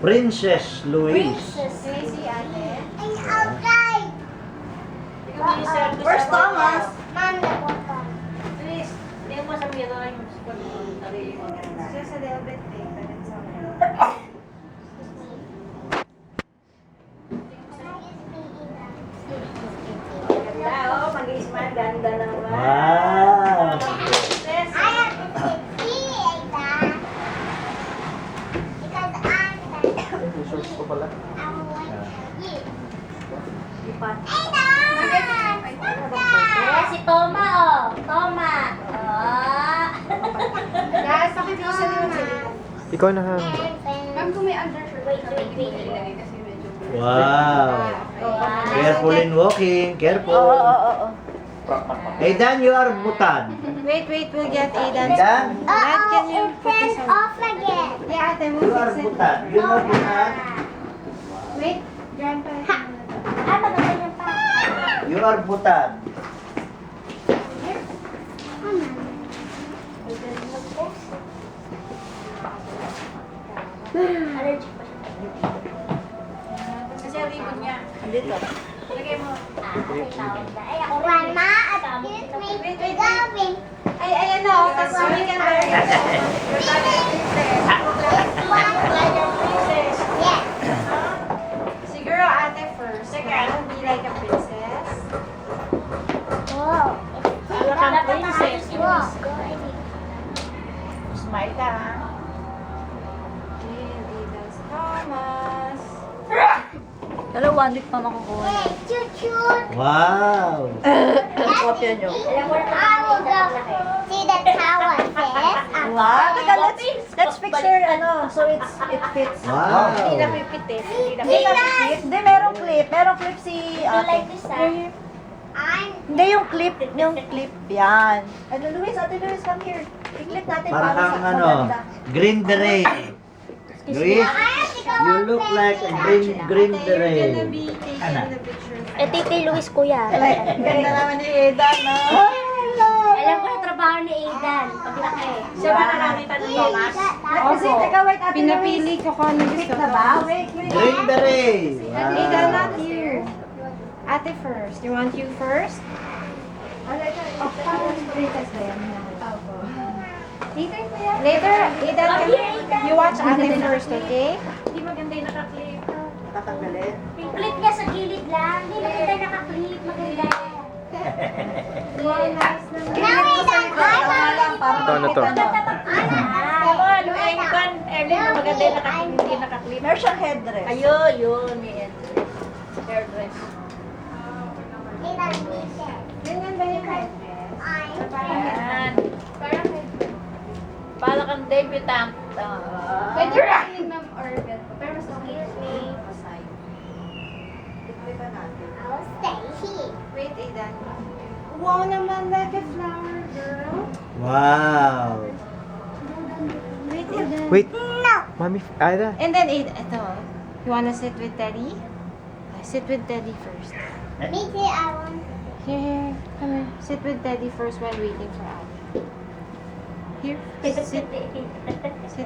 Princess Louise. Tracy, ate. Where's Thomas? Please, hindi mo sabihin na yung tari. Just a little bit late, but it's alright. Ganda, oh. Mag-isman. Ganda naman. Wow. Princess. Resource ko pala. Ayan, si Toma, oh. Toma. Oh. Guys, pakipisa naman sila. Ikaw na, Han. Ma'am, kung may undershirt, Wait. ilagay kasi medyo Wow. Careful in walking. Careful. Aidan, you are butan. Wait, we'll get Aidan. Aidan, Dad, can you put this on? Yeah, ate, you we'll are fix it. butan. You know butan? Wait, Grandpa. Ah, maganda niya pa. You are butan. Allergic pa siya. Kasi ang ribbon niya. Dito. Lagay mo. May tawag na. Ay, ako rin. Ay, ayan na, oh. Tapos we can wear it. Your daddy is princess. Princess. Siguro ate first. I'll be like a princess. Para kang princess. Smile ka, ha? And Aidan's Thomas. Hello, 1 week pa makukuha. Wow. Kopya nyo. Alam mo na See the tower, sis? Wow, teka, let's fix her, so it fits. Wow. Hindi na pipit eh. Hindi na Hindi na clip. Hindi, merong clip si You like ate. this, ah? Hindi, yung clip. Yan. Luis, ate Luis, come here. I-clip natin Para para sa kang maganda. green beret. Luis, you look like a green Ate, you're beret. gonna be taking the picture. Eh, Titi Luis, kuya. Ganda naman ni Aidan, no? Alam ko yung trabaho ni Aidan. Paglaki. Siya ba nakakita ng Thomas? Kasi, teka, wait, ate Pinapili Luis. ko kung ano Clip gusto na ko. ba? Wait. Green beret. Aidan, Wow. not here. Ate first. You want you first? Oh, parang princess ba yan? Later, Aidan, you watch ate first, okay? Hindi maganda yung nakaklip. Tatanggalin. Yung clip niya sa gilid lang. Hindi maganda yung nakaklip. Maganda. Wow, nice naman. Ito, ano to? Ako, ano, Engkan. Erlin, maganda yung nakaklip. Hindi nakaklip. Meron siyang headdress. Ayun, yun. May hairdress. Ganyan ba yung head? Ayan. Para kang debutant. Pwede ba yung Ma'am Orbit? Pero mas okay. Clipan natin. Wait, Aidan. Wow naman, like a flower girl. Wow. Wait, Aidan. Wait. Mami, Ada. And then, Aidan, ito. You wanna sit with Teddy? Sit with Teddy first. Here, come here. Sit with Teddy first while waiting for Abby. Here, sit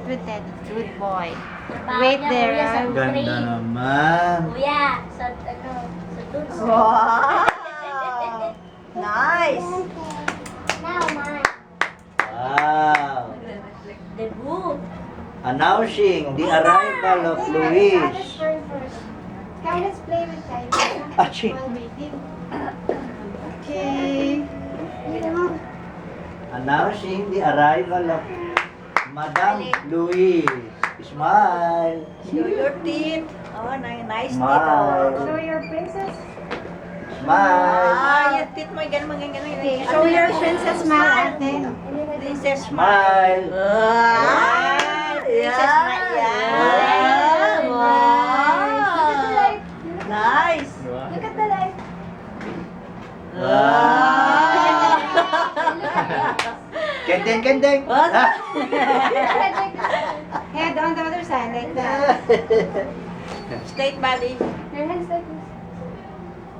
with Teddy. Good boy. Wait there, ah. Ganda naman. Kuya, sa dun. Wow! Nice! Wow. Debut. Announcing the arrival of Luis. Come, let's play with Teddy. Aching. While waiting. Okay. Announcing the arrival of Madame Louise. Smile. Show your teeth. Oh, nice teeth. Smile. Show your princess. Smile. Yung teeth mo, ganun. Okay, show your princess smile, ate. Princess smile. Smile. Princess smile. Yan. Wow. Nice. Look at the light. Wow. Kendeng. Head on the other side, like that. Straight body. Your hands like this.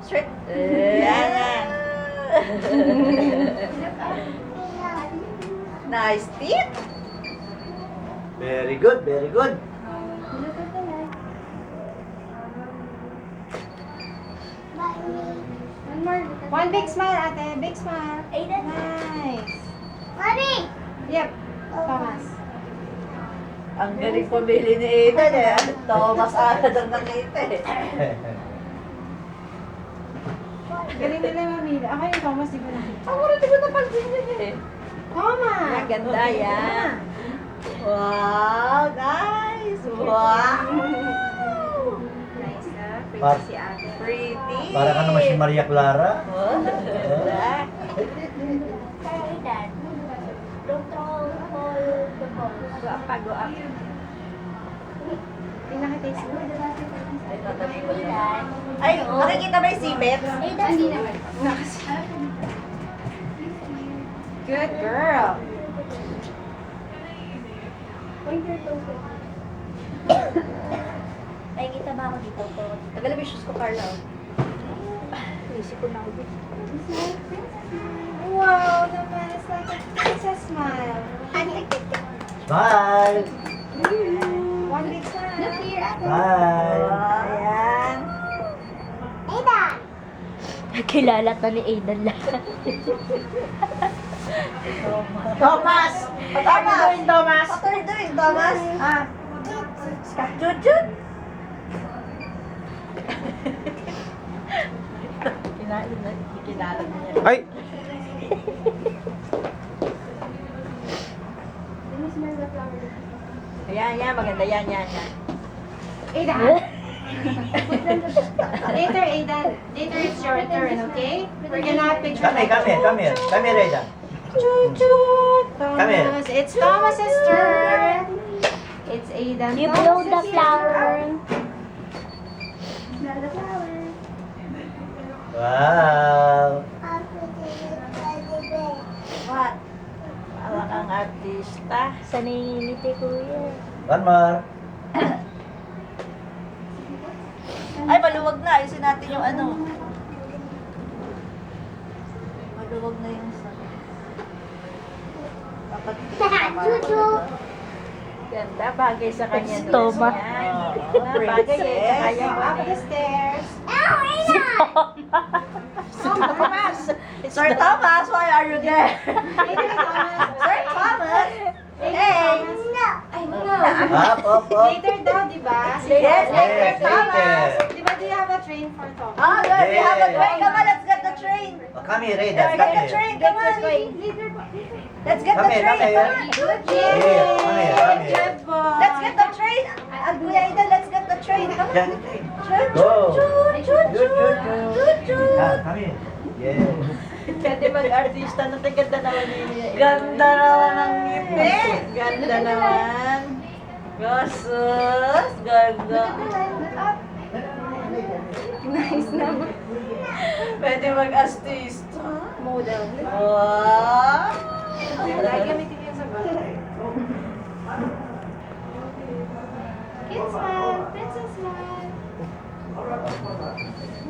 Straight. Yan. Nice teeth. Very good, very good. Look at the light. One big smile, ate. Big smile. Aiden. Nice. Mommy. Yep. Thomas. Ang galing pumili ni Aidan eh. Thomas agad ang nakita eh. Galing nila mamili. Ako yung Thomas, di ko nakita. Ako rin di ko napansin yun eh. Thomas! Ang ganda yan. Wow, nice. Wow. Nice na. Pretty Par- si ate. Pretty. Para ka naman si Maria Clara. Oh, ganda. Kaya Aiden. Don't throw all the balls. Go up pa, go up. Yung nakitaste mo. Ay, tatabi ko yun. Aiden. Ay, nakikita ba yung sipit? Aiden. Hindi naman. Good girl. Pointer to. Ay, kita ba ako dito? Tagalog yung shoes ko, Carla. Isip ko na ako dito. Wow, naman. It's like a princess smile. Smile! One big smile. Smile! Ayan. Aidan. Kilala to ni Aiden lang. Thomas! What are you doing, Thomas? What are you doing, Thomas? Ah, Jujut! Kinala niya. Ay! Ayan, maganda yan. Aidan. Later, Aidan. Later, it's your turn, okay? We're gonna have picture. Come here, Aidan. Choo-choo. Come here. Thomas. It's Thomas's turn. It's Aidan. You blow the Thomas's flower. Smell the flower. Wow! What? Awa kang artista. Sa nangingiti, kuya. One more. Ay, maluwag na. Ayusin natin yung ano. Maluwag na yung sa... Dapat Juju. ganda. Bagay sa kanya. It's Thomas. Bagay eh. Sa kanya mo Up eh. the stairs. Oh, Aidan. Thomas! Sir Thomas, why are you there? Aidan, Thomas. Sir Thomas! Hey! Up. Later daw, di ba? Yes, later, Yes, Thomas! later. Di ba, do you have a train for Thomas? Oh, good. We have a Yeah. train. Come on, let's get the train. Oh, come here, Aidan. Let's get the Come here. train. Come on. Let's get the Come here, train. come here. Come on. Good Yeah, come here, come here. Good boy. Let's get the train. Kuya Aidan, let's get the train. Come on. Yan. Chut, Go. chut, chut, Chut, chut, chut, chut. Come here. Yeah. Pwede mag-artista na ganda naman niya. Ganda naman ang ngipin. Ganda naman. Gasos. Ganda. Nice naman. Pwede mag-artista. Model. Wow. Gagamitin yun sa bahay. Kid smile. Princess smile.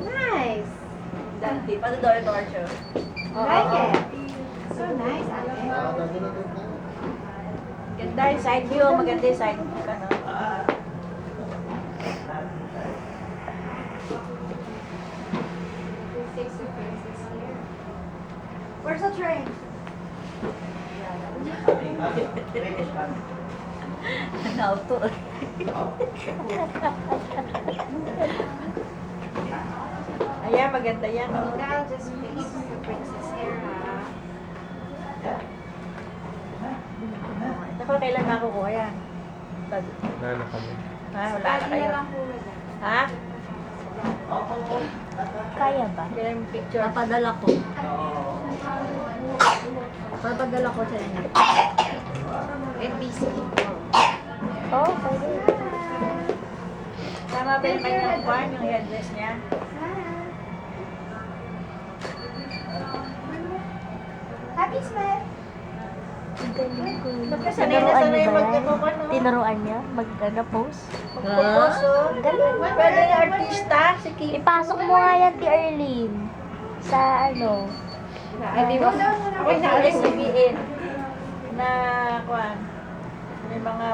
Nice. Dante. Paano door show? Like it. So nice, ate. Ganda yung side view. Maganda yung side view ka, no? Where's the train? Nauto. Ayan, maganda yan. Oh. I'll just fix the princess hair, ha? Ako, kailan makukuha yan? Wala na kami. Ha? Wala na Lagi kayo. lang po wala. Ha? Kaya ba? Kailan yung picture? Papadala ko. Papadala ko sa inyo. NBC. Oh, pwede. Tama ba yung kanyang kwan, yung headdress niya? Happy smile. Ang galing ko. Sanay na sanay niya ba yan? magkakapano. Tinuruan niya? Post? Pupuso. Galing. Pwede na artista. Si Kim. Ipasok mo nga yan, Ti Arlene. Sa ano? Hindi mo. Okay na, alis sabihin na kwan. May mga